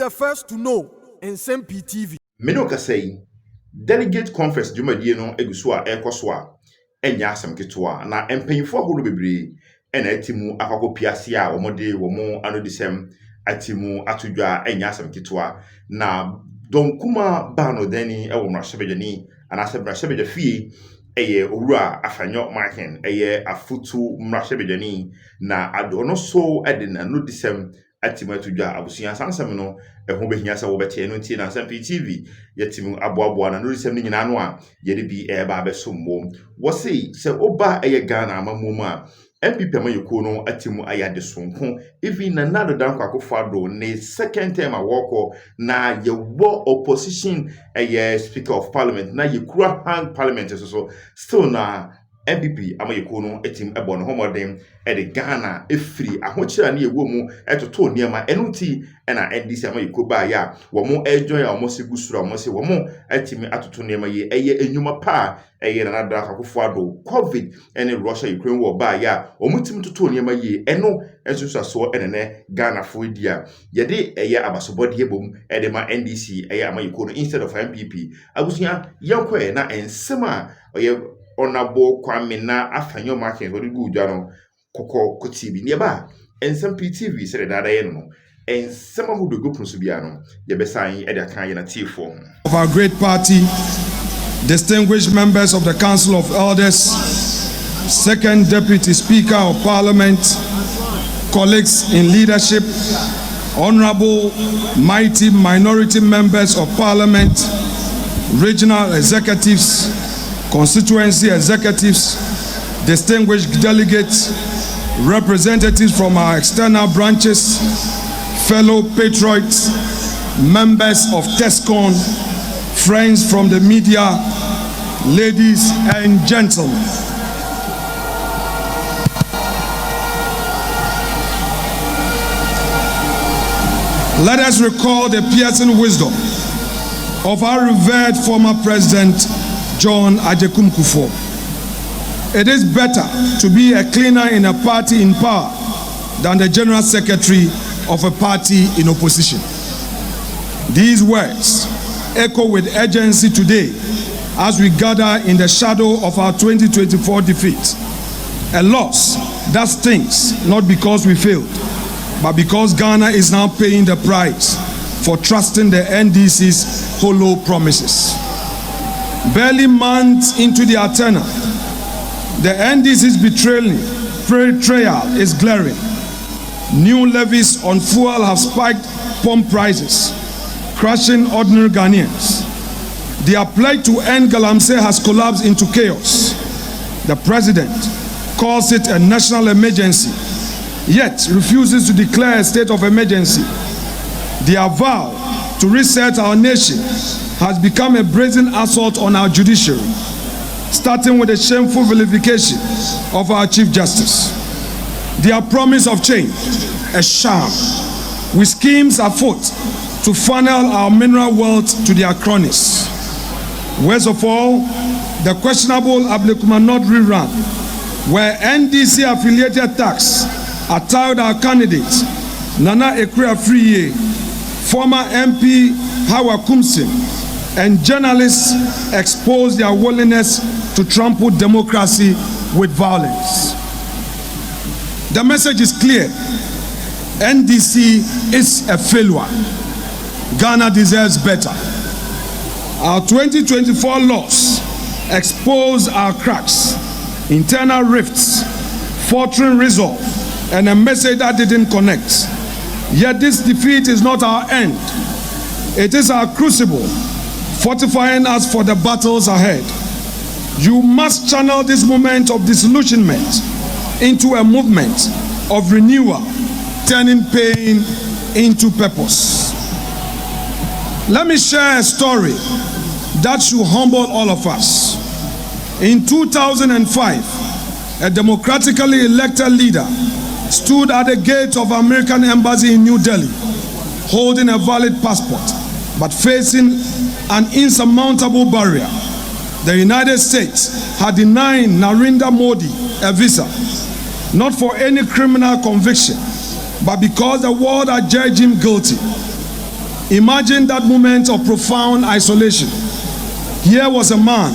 the first to know Nsem-Pii TV. Meno say delegate conference dwumadie no eguso a ekoso a enya asem ketewa na empanyifo ahoro bebre ena atimu akako piase a omode womo anodisem atimu atodwa enya asem ketewa na donkuma ba no dani ewo mrashebedani anase mrashebede fie eye owura Afenyo Markins eye afutu mrashebedani na adono so edina no disem atimu atodwa abusuya sansem no eho behia se wo bete no tie na Nsem-Pii TV yetimu aboabo na no disem ni nyina no a yede bi eba abesommo wo sei se oba eye Ghana amamumu a MPP amayeko no atimu ayade sonko even na nado dan kwakofado ne second term awoko na yewo opposition speaker of parliament na yekura hang parliament so still na MPP amayeko no etim ebo no homodem de Ghana efiri ahochira na yewo mu etoto niema enuti na NDC amayeko ba ya wo mo enjoy a mo se gusura mo se wo mo etimi atoto niema ye eye enyuma pa eye na nada kakofado covid ene Russia Ukraine war ba ya omutim toto niema ye eno ensusaso enene Ghana fo dia yede eye abasobode ebom de ma NDC eye amayeko no instead of MPP abusuya yankwe na ensema oye onabo Kwame na Afenyo Markins wodi gudwa no koko kotibi nieba Nsem-Pii TV se dada ye no ensema hudo go prusu bia no ye besan e de kan ye na tifo of our great party, distinguished members of the Council of Elders, Second Deputy Speaker of Parliament, colleagues in leadership, honorable mighty minority members of Parliament, regional executives, constituency executives, distinguished delegates, representatives from our external branches, fellow patriots, members of TESCON, friends from the media, ladies and gentlemen. Let us recall the piercing wisdom of our revered former President John Agyekum Kufuor. It is better to be a cleaner in a party in power than the general secretary of a party in opposition. These words echo with urgency today as we gather in the shadow of our 2024 defeat. A loss that stings not because we failed, but because Ghana is now paying the price for trusting the NDC's hollow promises. Barely months into their tenure, the NDC's betrayal is glaring. New levies on fuel have spiked pump prices, crushing ordinary Ghanaians. Their pledge to end Galamsey has collapsed into chaos. The president calls it a national emergency, yet refuses to declare a state of emergency. Their vow to reset our nation has become a brazen assault on our judiciary, starting with the shameful vilification of our Chief Justice. Their promise of change, a sham, with schemes afoot to funnel our mineral wealth to their cronies. Worst of all, the questionable Ablekuma rerun, where NDC-affiliated tax attired our candidate, Nana Ekwe-Afriye, former MP Hawa Kumsin, and journalists exposed their willingness to trample democracy with violence. The message is clear. NDC is a failure. Ghana deserves better. Our 2024 loss exposed our cracks, internal rifts, faltering resolve, and a message that didn't connect. Yet this defeat is not our end. It is our crucible, fortifying us for the battles ahead. You must channel this moment of disillusionment into a movement of renewal, turning pain into purpose. Let me share a story that should humble all of us. In 2005, a democratically elected leader stood at the gate of American embassy in New Delhi, holding a valid passport, but facing an insurmountable barrier. The United States had denied Narendra Modi a visa, not for any criminal conviction, but because the world had judged him guilty. Imagine that moment of profound isolation. Here was a man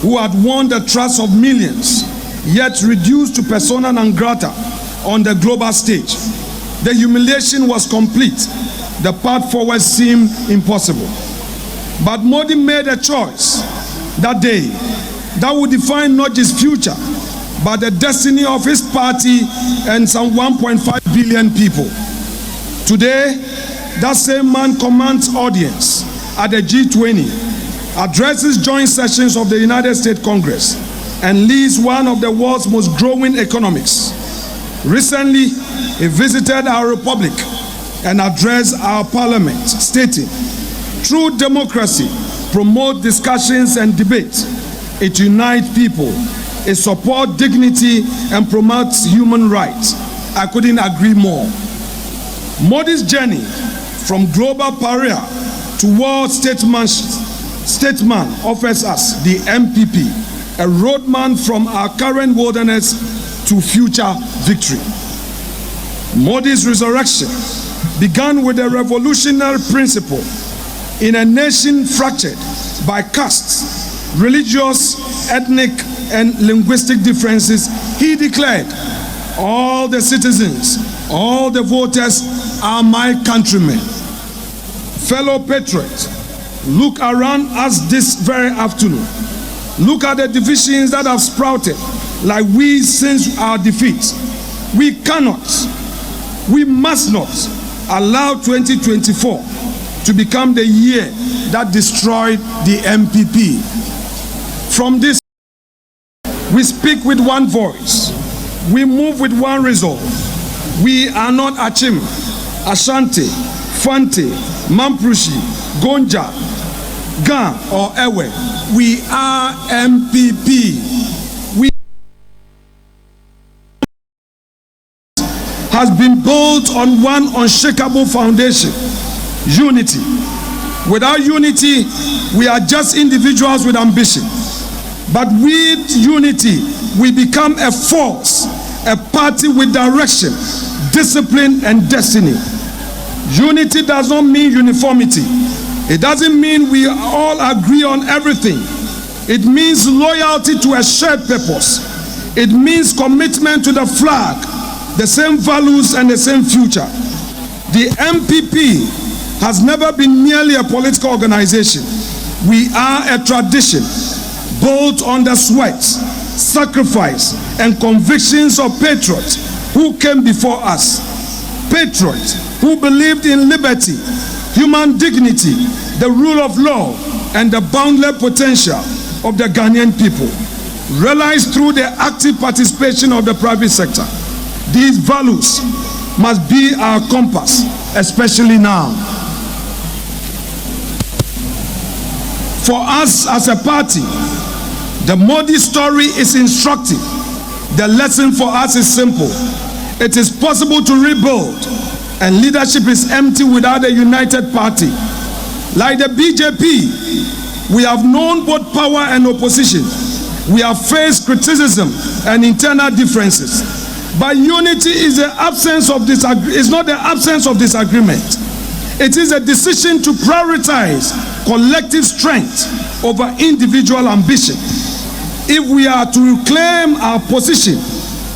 who had won the trust of millions, yet reduced to persona non grata on the global stage. The humiliation was complete. The path forward seemed impossible. But Modi made a choice that day that would define not his future, but the destiny of his party and some 1.5 billion people. Today, that same man commands audience at the G20, addresses joint sessions of the United States Congress, and leads one of the world's most growing economies. Recently, he visited our republic and addressed our parliament, stating, "True democracy promotes discussions and debates. It unites people. It supports dignity and promotes human rights." I couldn't agree more. Modi's journey from global pariah to world statesman offers us, the MPP, a roadmap from our current wilderness to future victory. Modi's resurrection began with a revolutionary principle. In a nation fractured by castes, religious, ethnic, and linguistic differences, he declared, "All the citizens, all the voters are my countrymen." Fellow patriots, look around us this very afternoon. Look at the divisions that have sprouted like weeds since our defeat. We cannot, we must not allow 2024 to become the year that destroyed the MPP. From this, we speak with one voice. We move with one resolve. We are not Achim, Ashanti, Fante, Mamprushi, Gonja, Ga, or Ewe. We are MPP. We has been built on one unshakable foundation: unity. Without unity, we are just individuals with ambition. But with unity, we become a force, a party with direction, discipline, and destiny. Unity does not mean uniformity. It doesn't mean we all agree on everything. It means loyalty to a shared purpose. It means commitment to the flag, the same values, and the same future. The MPP has never been merely a political organization. We are a tradition built on the sweat, sacrifice, and convictions of patriots who came before us. Patriots who believed in liberty, human dignity, the rule of law, and the boundless potential of the Ghanaian people, realized through the active participation of the private sector. These values must be our compass, especially now. For us as a party, the Modi story is instructive. The lesson for us is simple. It is possible to rebuild, and leadership is empty without a united party. Like the BJP, we have known both power and opposition. We have faced criticism and internal differences. But unity is the absence of is not the absence of disagreement. It is a decision to prioritize collective strength over individual ambition. If we are to reclaim our position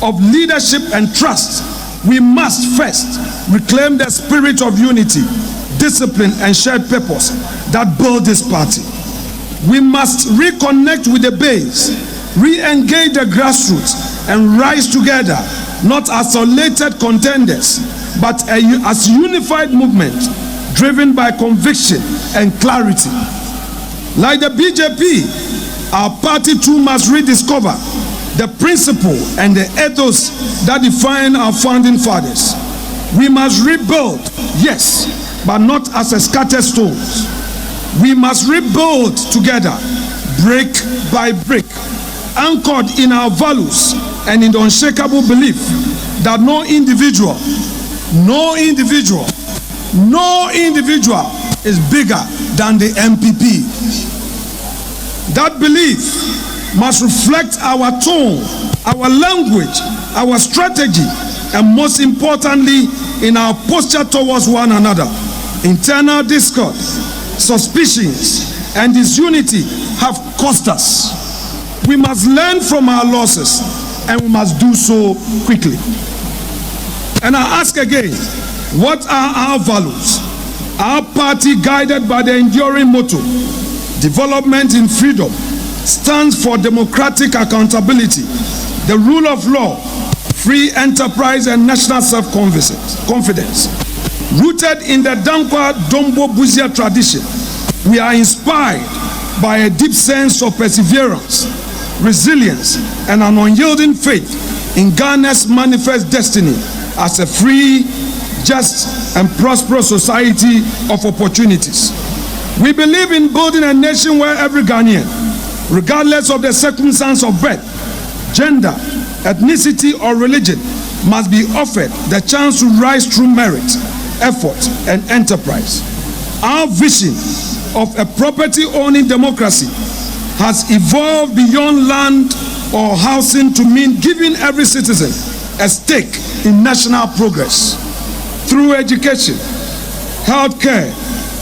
of leadership and trust, we must first reclaim the spirit of unity, discipline, and shared purpose that build this party. We must reconnect with the base, re-engage the grassroots, and rise together, not as isolated contenders, but as unified movement driven by conviction and clarity. Like the BJP, our party too must rediscover the principle and the ethos that define our founding fathers. We must rebuild, yes, but not as a scattered stones. We must rebuild together, brick by brick, anchored in our values and in the unshakable belief that no individual is bigger than the MPP. That belief must reflect our tone, our language, our strategy, and most importantly, in our posture towards one another. internal discord, suspicions, and disunity have cost us. We must learn from our losses, and we must do so quickly. And I ask again, what are our values? Our party, guided by the enduring motto, development in freedom, stands for democratic accountability, the rule of law, free enterprise, and national self-confidence. Rooted in the Dankwa Dombo Buzia tradition, we are inspired by a deep sense of perseverance, resilience, and an unyielding faith in Ghana's manifest destiny as a free, just, and prosperous society of opportunities. We believe in building a nation where every Ghanaian, regardless of the circumstance of birth, gender, ethnicity, or religion, must be offered the chance to rise through merit, effort, and enterprise. Our vision of a property-owning democracy has evolved beyond land or housing to mean giving every citizen a stake in national progress through education, healthcare,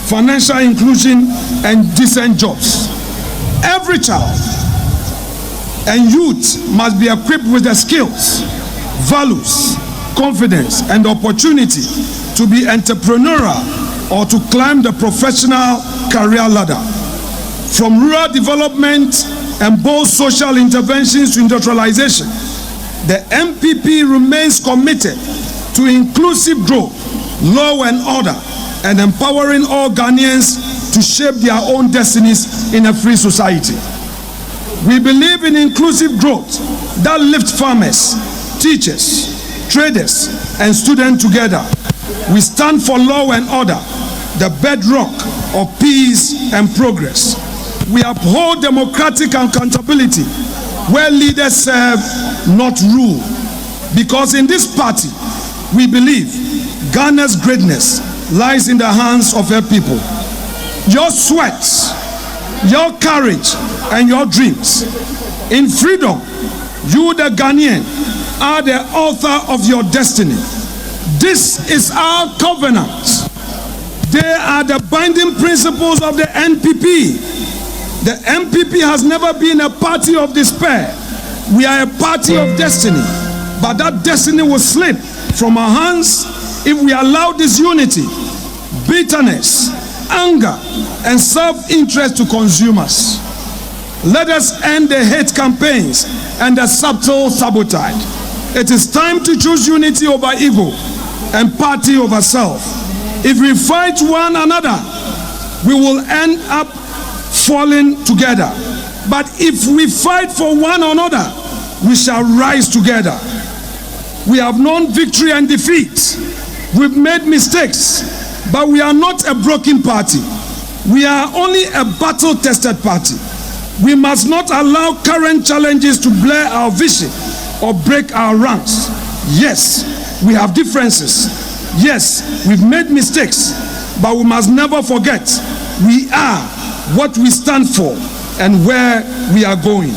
financial inclusion, and decent jobs. Every child and youth must be equipped with the skills, values, confidence, and opportunity to be entrepreneurial or to climb the professional career ladder. From rural development and bold social interventions to industrialization, the MPP remains committed to inclusive growth, law and order, and empowering all Ghanaians to shape their own destinies in a free society. We believe in inclusive growth that lifts farmers, teachers, traders, and students together. We stand for law and order, the bedrock of peace and progress. We uphold democratic accountability where leaders serve, not rule. Because in this party, we believe Ghana's greatness lies in the hands of her people. Your sweat, your courage, and your dreams. In freedom, you, the Ghanaian, are the author of your destiny. This is our covenant. They are the binding principles of the NPP. The MPP has never been a party of despair. We are a party of destiny. But that destiny will slip from our hands if we allow disunity, bitterness, anger, and self-interest to consume us. Let us end the hate campaigns and the subtle sabotage. It is time to choose unity over ego and party over self. If we fight one another, we will end up falling together. But if we fight for one another, we shall rise together. We have known victory and defeat. We've made mistakes, but we are not a broken party. We are only a battle-tested party. We must not allow current challenges to blur our vision or break our ranks. Yes, we have differences. Yes, we've made mistakes, but we must never forget we are what we stand for and where we are going.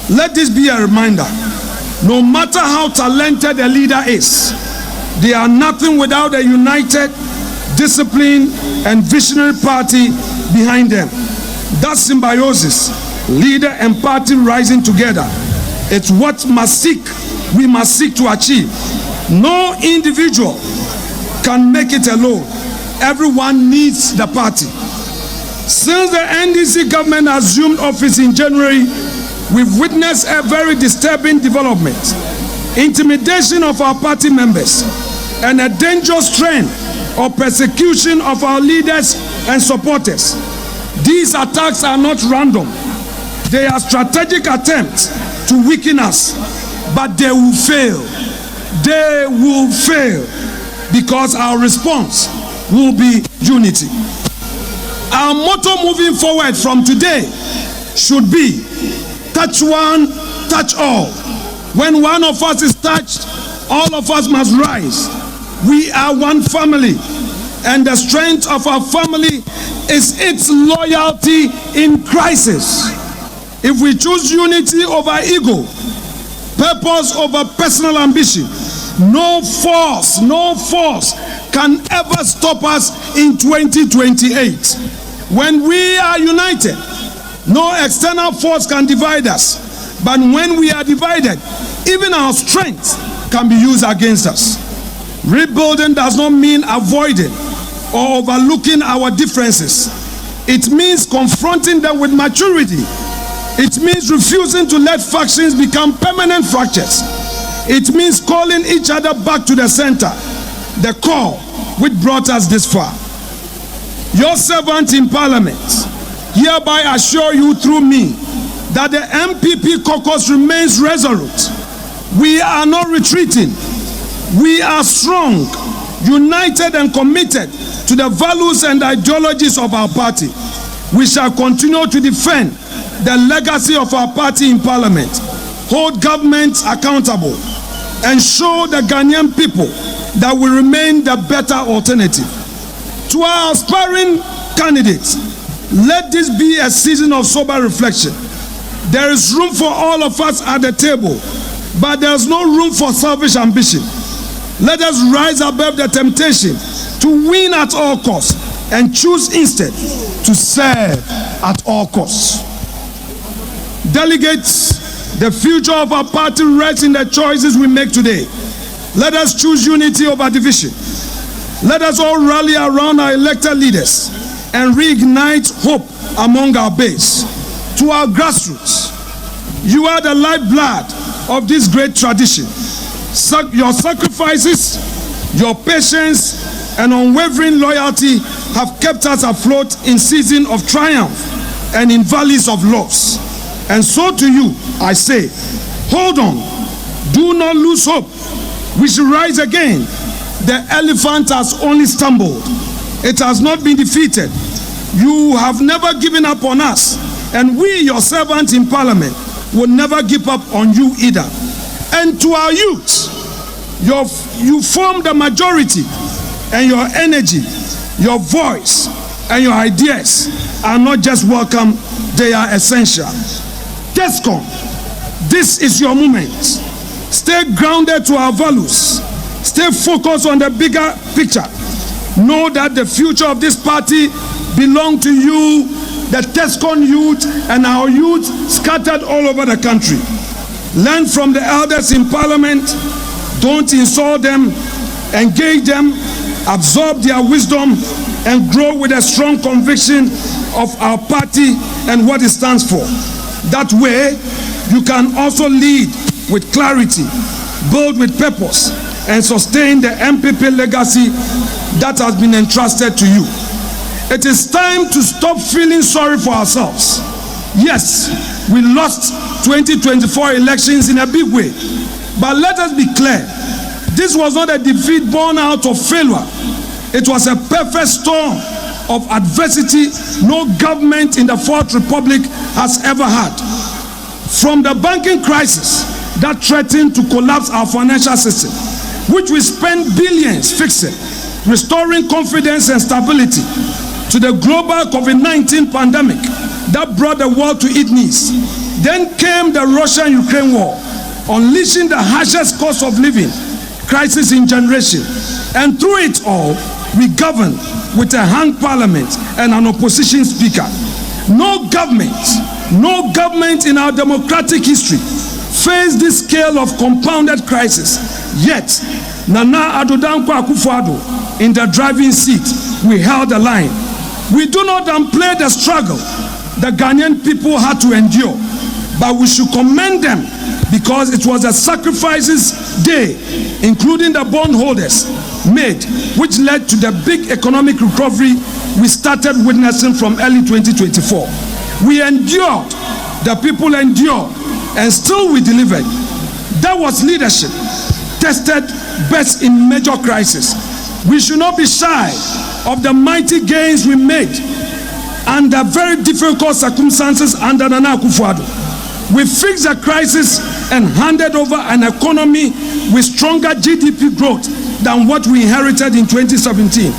Let this be a reminder. No matter how talented a leader is, they are nothing without a united, disciplined, and visionary party behind them. That symbiosis, leader and party rising together, it's what we must seek to achieve. No individual can make it alone. Everyone needs the party. Since the NDC government assumed office in January, we've witnessed a very disturbing development. Intimidation of our party members and a dangerous trend of persecution of our leaders and supporters. These attacks are not random. They are strategic attempts to weaken us, but they will fail. They will fail because our response will be unity. Our motto moving forward from today should be touch one, touch all. When one of us is touched, all of us must rise. We are one family, and the strength of our family is its loyalty in crisis. If we choose unity over ego, purpose over personal ambition, no force can ever stop us in 2028. When we are united, no external force can divide us. But when we are divided, even our strength can be used against us. Rebuilding does not mean avoiding or overlooking our differences. It means confronting them with maturity. It means refusing to let factions become permanent fractures. It means calling each other back to the center, the core which brought us this far. Your servant in Parliament hereby assure you through me that the MPP caucus remains resolute. We are not retreating. We are strong, united and committed to the values and ideologies of our party. We shall continue to defend the legacy of our party in Parliament, hold governments accountable, and show the Ghanaian people that we remain the better alternative. To our aspiring candidates, let this be a season of sober reflection. There is room for all of us at the table, but there is no room for selfish ambition. Let us rise above the temptation to win at all costs and choose instead to serve at all costs. Delegates, the future of our party rests in the choices we make today. Let us choose unity over division. Let us all rally around our elected leaders and reignite hope among our base. To our grassroots, you are the lifeblood of this great tradition. Your sacrifices, your patience, and unwavering loyalty have kept us afloat in seasons of triumph and in valleys of loss. And so to you, I say, hold on, do not lose hope. We shall rise again. The elephant has only stumbled. It has not been defeated. You have never given up on us, and we, your servants in Parliament, will never give up on you either. And to our youth, you form the majority, and your energy, your voice, and your ideas are not just welcome, they are essential. TESCOM, this is your moment. Stay grounded to our values. Stay focused on the bigger picture. Know that the future of this party belongs to you, the TESCOM youth, and our youth scattered all over the country. Learn from the elders in Parliament. Don't insult them. Engage them. Absorb their wisdom and grow with a strong conviction of our party and what it stands for. That way, you can also lead with clarity, build with purpose, and sustain the MPP legacy that has been entrusted to you. It is time to stop feeling sorry for ourselves. Yes, we lost 2024 elections in a big way, but let us be clear, this was not a defeat born out of failure. It was a perfect storm of adversity no government in the Fourth Republic has ever had. From the banking crisis that threatened to collapse our financial system, which we spent billions fixing, restoring confidence and stability, to the global COVID-19 pandemic that brought the world to its knees. Then came the Russia-Ukraine war, unleashing the harshest cost of living crisis in generation. And through it all, we governed with a hung parliament and an opposition speaker. No government in our democratic history faced this scale of compounded crisis. Yet, Nana Addo Dankwa Akufo-Addo in the driving seat, we held the line. We do not downplay the struggle the Ghanaian people had to endure, but we should commend them because it was a sacrifices day, including the bondholders made, which led to the big economic recovery we started witnessing from early 2024. We endured, the people endured, and still we delivered. That was leadership, tested best in major crisis. We should not be shy of the mighty gains we made under very difficult circumstances under Nana Akufo-Addo. We fixed the crisis and handed over an economy with stronger GDP growth than what we inherited in 2017.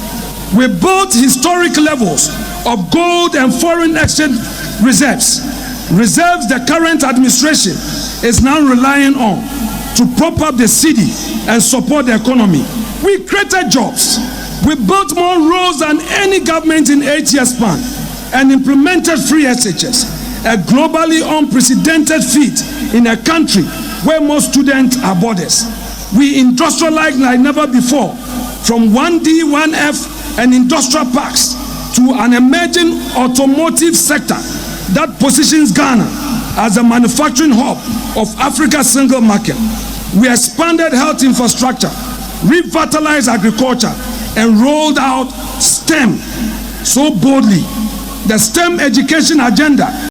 We built historic levels of gold and foreign exchange reserves the current administration is now relying on to prop up the city and support the economy. We created jobs, We built more roads than any government in 8 years span and implemented free SHS, a globally unprecedented feat in a country where most students are boarders. We industrialized like never before, from 1D, 1F and industrial parks to an emerging automotive sector that positions Ghana as a manufacturing hub of Africa's single market. We expanded health infrastructure, revitalized agriculture, and rolled out STEM so boldly. The STEM education agenda